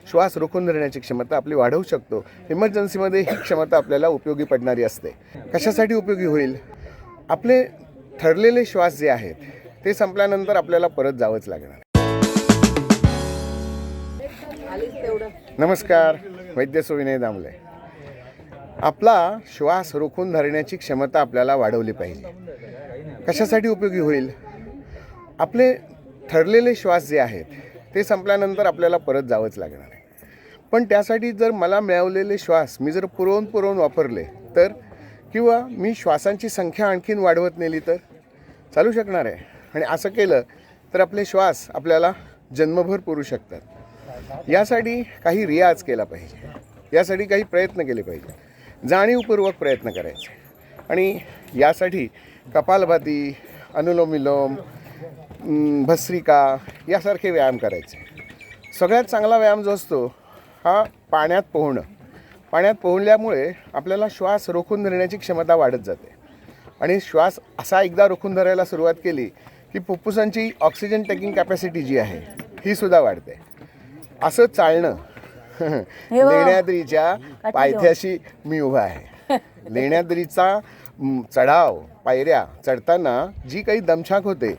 श्वास रोखून धरण्याची क्षमता आपली वाढवू शकतो. इमर्जन्सीमध्ये ही क्षमता आपल्याला उपयोगी पडणारी असते. कशासाठी उपयोगी होईल? आपले ठरलेले श्वास जे आहेत ते संपल्यानंतर आपल्याला परत जावंच लागणार. नमस्कार, वैद्य विनय दामले. आपला श्वास रोखून धरण्याची क्षमता आपल्याला वाढवली पाहिजे. कशासाठी उपयोगी होईल? आपले ठरलेले श्वास जे आहेत ते संपल्यानंतर आपल्याला परत जावंच लागणार आहे. पण त्यासाठी जर मला मिळवलेले श्वास मी जर पुरवून वापरले तर, किंवा मी श्वासांची संख्या आणखीन वाढवत नेली तर चालू शकणार आहे. आणि असं केलं तर आपले श्वास आपल्याला जन्मभर पुरू शकतात. यासाठी काही रियाज केला पाहिजे, यासाठी काही प्रयत्न केले पाहिजे, जाणीवपूर्वक प्रयत्न करायचे. आणि यासाठी कपालभाती, अनुलोम विलोम, भस्त्रिका यासारखे व्यायाम करायचे. सगळ्यात चांगला व्यायाम जो असतो हा पाण्यात पोहणं. पाण्यात पोहल्यामुळे आपल्याला श्वास रोखून धरण्याची क्षमता वाढत जाते. आणि श्वास असा एकदा रोखून धरायला सुरुवात केली की फुफ्फुसांची ऑक्सिजन टेकिंग कॅपॅसिटी जी आहे ही सुद्धा वाढते. असं चालणं लेण्याद्रीच्या पायथ्याशी मी उभा आहे. लेण्याद्रीचा चढाव, पायऱ्या चढताना जी काही दमछाक होते,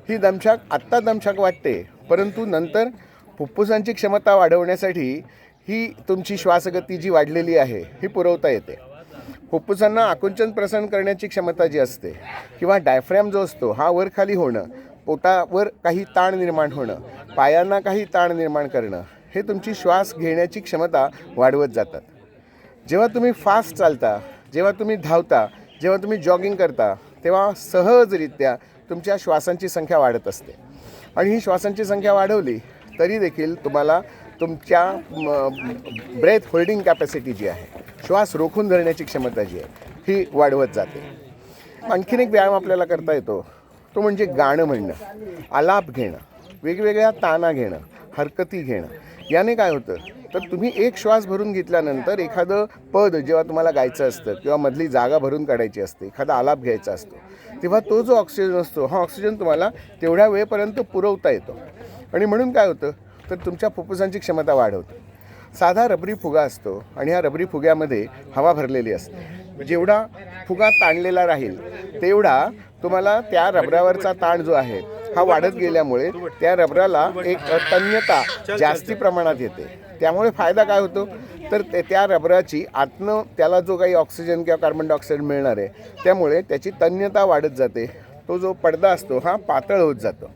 ही दमछाक आत्ता दमछाक वाटते, परंतु नंतर फुफ्फुसांची क्षमता वाढवण्यासाठी ही तुमची श्वासगती जी वाढलेली आहे ही पुरवता येते. फुफ्फुसांना आकुंचन प्रसन करण्याची क्षमता जी असते, किंवा डायफ्रॅम जो असतो हा वर खाली होणं, पोटावर काही ताण निर्माण होणं, पायांना काही ताण निर्माण करणं, हे तुमची श्वास घेण्याची क्षमता वाढवत जातात. जेव्हा तुम्ही फास्ट चालता, जेव्हा तुम्ही धावता, जेव्हा तुम्ही जॉगिंग करता, तेव्हा सहजरित्या तुमच्या श्वासांची संख्या वाढत असते. आणि ही श्वासांची संख्या वाढवली तरी देखील तुम्हाला तुमच्या ब्रेथ होल्डिंग कॅपॅसिटी जी आहे, श्वास रोखून धरण्याची क्षमता जी आहे ही वाढवत जाते. आणखीन एक व्यायाम आपल्याला करता येतो, तो म्हणजे गाणं म्हणणं, आलाप घेणं, वेगवेगळ्या ताना घेणं, हरकती घेणं. याने काय होतं तर तुम्ही एक श्वास भरून घेतल्यानंतर एखादं पद जेव्हा तुम्हाला गायचं असतं किंवा मधली जागा भरून काढायची असते, एखादा आलाप घ्यायचा असतो, तेव्हा तो जो ऑक्सिजन असतो हा ऑक्सिजन तुम्हाला तेवढ्या वेळेपर्यंत पुरवता येतो. आणि म्हणून काय होतं तर तुमच्या फुफ्फुसांची क्षमता वाढवते. साधा रबरी फुगा असतो आणि ह्या रबरी फुग्यामध्ये हवा भरलेली असते. जेवढा फुगा ताणलेला राहील तेवढा तुम्हाला त्या रबरावरचा ताण जो आहे हा वाढत गेल्यामुळे त्या रबराला एक तन्यता जास्ती प्रमाणात येते. त्यामुळे फायदा काय होतो तर त्या रबराची आतनं त्याला जो काही ऑक्सिजन किंवा कार्बन डायऑक्साईड मिळणार आहे त्यामुळे त्याची तन्यता वाढत जाते. तो जो पडदा असतो हा पातळ होत जातो,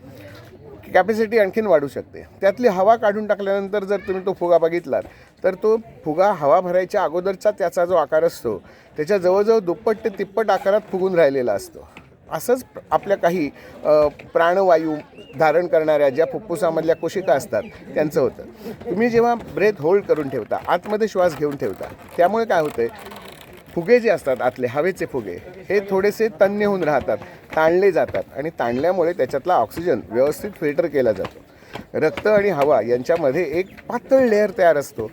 कॅपॅसिटी आणखीन वाढू शकते. त्यातली हवा काढून टाकल्यानंतर जर तुम्ही तो फुगा बघितलात तर तो फुगा हवा भरायच्या अगोदरचा त्याचा जो आकार असतो त्याच्या जवळजवळ दुप्पट ते तिप्पट आकारात फुगून राहिलेला असतो. असंच आपल्या काही प्राणवायू धारण करणाऱ्या ज्या फुफ्फुसामधल्या कोशिका असतात त्यांचं होतं. तुम्ही जेव्हा ब्रेथ होल्ड करून ठेवता, आतमध्ये श्वास घेऊन ठेवता, त्यामुळे काय होतं फुगे जे असतात आतले हवेचे फुगे हे थोडेसे तन्य होऊन राहतात, ताणले जातात. आणि ताणल्यामुळे त्याच्यातला ऑक्सिजन व्यवस्थित फिल्टर केला जातो. रक्त आणि हवा यांच्यामध्ये एक पातळ लेअर तयार असतो.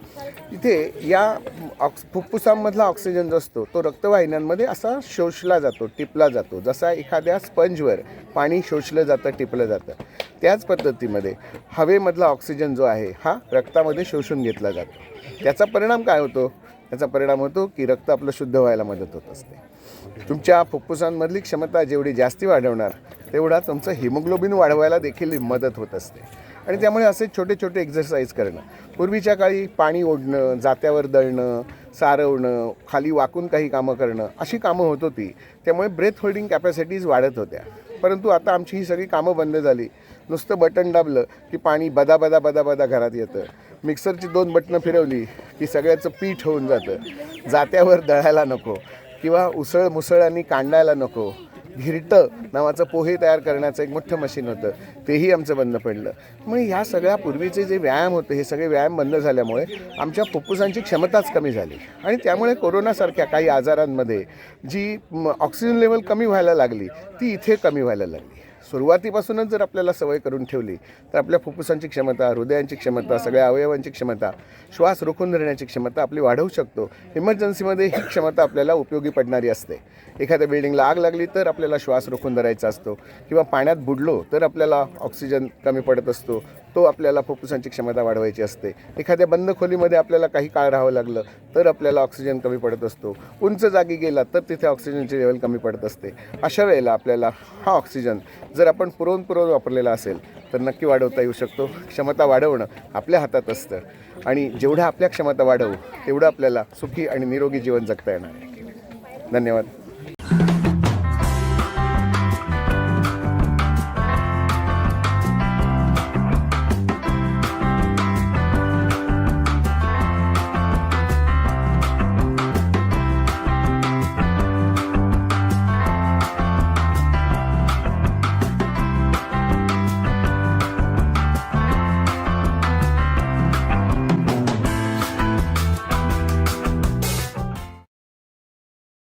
इथे या फुफ्फुसांमधला ऑक्सिजन जो असतो तो रक्तवाहिन्यांमध्ये असा शोषला जातो, टिपला जातो. जसा एखाद्या स्पंजवर पाणी शोषलं जातं, टिपलं जातं, त्याच पद्धतीमध्ये हवेमधला ऑक्सिजन जो आहे हा रक्तामध्ये शोषून घेतला जातो. त्याचा परिणाम काय होतो? याचा परिणाम होतो की रक्त आपलं शुद्ध व्हायला मदत होत असते. तुमच्या फुफ्फुसांमधली क्षमता जेवढी जास्ती वाढवणार तेवढा तुमचं हिमोग्लोबिन वाढवायला देखील मदत होत असते. आणि त्यामुळे असे छोटे छोटे एक्झरसाईज करणं, पूर्वीच्या काळी पाणी ओढणं, जात्यावर दळणं, सारवणं, खाली वाकून काही कामं करणं, अशी कामं होत होती. त्यामुळे ब्रेथ होल्डिंग कॅपॅसिटीज वाढत होत्या. परंतु आता आमची ही सगळी कामं बंद झाली. नुसतं बटन दाबलं की पाणी बदा बदा बदा बदा घरात येतं. मिक्सरची 2 बटणं फिरवली की सगळ्याचं पीठ होऊन जातं. जात्यावर दळायला नको किंवा उसळ मुसळांनी कांडायला नको. घिरटं नावाचं पोहे तयार करण्याचं एक मोठं मशीन होतं, तेही आमचं बंद पडलं. मग ह्या सगळ्या पूर्वीचे जे व्यायाम होते हे सगळे व्यायाम बंद झाल्यामुळे आमच्या फुफ्फुसांची क्षमताच कमी झाली. आणि त्यामुळे कोरोनासारख्या काही आजारांमध्ये जी ऑक्सिजन लेवल कमी व्हायला लागली ती इथे कमी व्हायला लागली. सुरुवातीपासूनच जर आपल्याला सवय करून ठेवली तर आपल्या फुफ्फुसांची क्षमता, हृदयांची क्षमता, सगळ्या अवयवांची क्षमता, श्वास रोखून धरण्याची क्षमता आपली वाढवू शकतो. इमर्जन्सीमध्ये ही क्षमता आपल्याला उपयोगी पडणारी असते. एखाद्या बिल्डिंगला आग लागली तर आपल्याला श्वास रोखून धरायचा असतो, किंवा पाण्यात बुडलो तर आपल्याला ऑक्सिजन कमी पडत असतो. तो आपल्याला फुफ्फुसांची क्षमता वाढवायची असते. एखाद्या बंद खोलीमध्ये आपल्याला काही काळ राहावं लागलं तर आपल्याला ऑक्सिजन कमी पडत असतो. उंच जागी गेला तर तिथे ऑक्सिजनची लेवल कमी पडत असते. अशा वेळेला आपल्याला हा ऑक्सिजन जर आपण पुरवून वापरलेला असेल तर नक्की वाढवता येऊ शकतो. क्षमता वाढवणं आपल्या हातात असतं आणि जेवढं आपल्या क्षमता वाढवू तेवढं आपल्याला सुखी आणि निरोगी जीवन जगता येणार आहे. धन्यवाद.